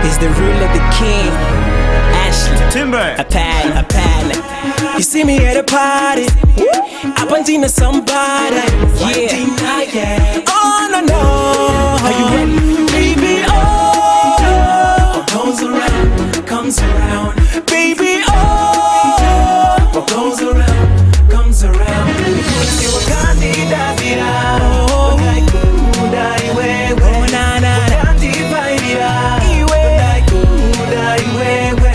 It's the rule of the king. Ashley Timber. a pal. You see me at a party, up until somebody. Yeah. Oh no no. Are you ready, baby? Oh, what goes around comes around, baby. Oh, what goes around comes around. Si wakandida vira, oh, naikuda iwewe, na na wandivaira, iwe naikuda iwewe.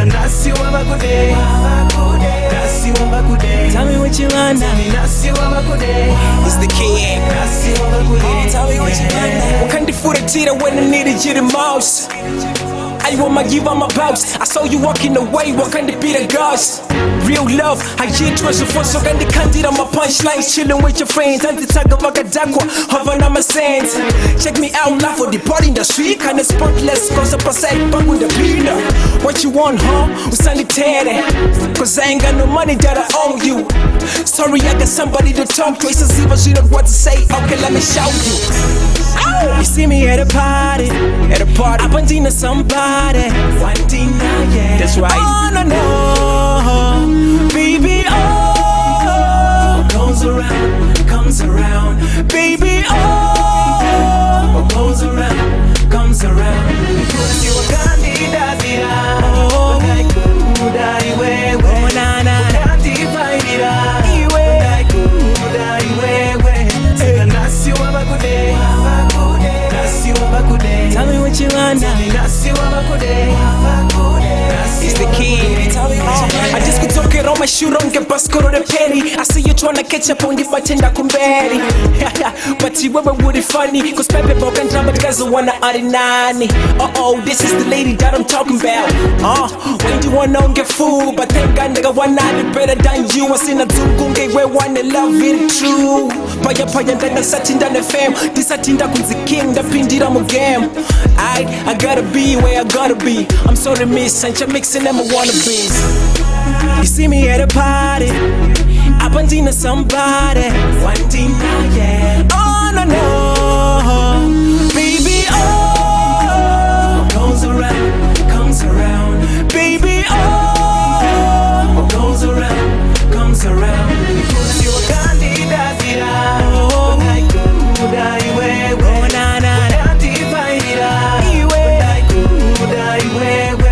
Nasi wabakude, nasi wabakude. Tell me what you want now. Nasi wabakude. It's the king. Nasi wabakude. Tell me what you want now. Wakandifuratira when I needed you the most. I want my give on my bounce. I saw you walking away, wakandi be the ghost. Real love, I hear treasure for so can the candid on my punchlines, chilling with your friends. And the tag of Akadakwa, hovering on my sands. Check me out, laugh for the party in the street. Kind of spotless, cause up a side bang with the beater. What you want, huh? Usanitere. Cause I ain't got no money that I owe you. Sorry, I got somebody to talk to. It's as if I should know what to say. Okay, let me show you. You see me at a party, up until somebody. One thing now, yeah. That's right. Oh no no, baby. Oh, what goes around comes around, baby. Oh, what goes around comes around. Because you are candida vira. Oh, naikuda iwewe, na na wandivaira, iwe naikuda iwewe. Nasi wabakude. Tell me what you want now. It's the king. I just could talk it on my shoe, don't get bust, go to the penny. I see you tryna catch up on the button that come berry. But you ever would it funny? Cause Pepe Bock and Drama guys wanna arinani. Oh, this is the lady that I'm talking about. When you wanna get fooled, but thank God nigga one night better than you. I seen a Tungunge where one love it true. Paya then I'm sitting down the fam. This I think that the king, the pin did I'm a game. I gotta be where I gotta be. I'm sorry, miss, and you're mixing them with wannabes. You see me at a party, up until somebody. One thing now, yeah. Oh no no, baby. Oh, what goes around comes around, baby. Oh, what goes around comes around. Because you are candida vira. Oh, naikuda iwewe, na na wandivaira, iwe naikuda iwewe.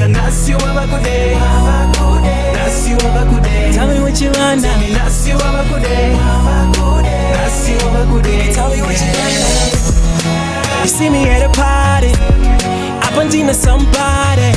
Nasi wabakude, nasi wabakude. Tell me what you want now. Nasi wabakude, nasi wabakude. Tell me what you want now. You see me at a party, up until somebody.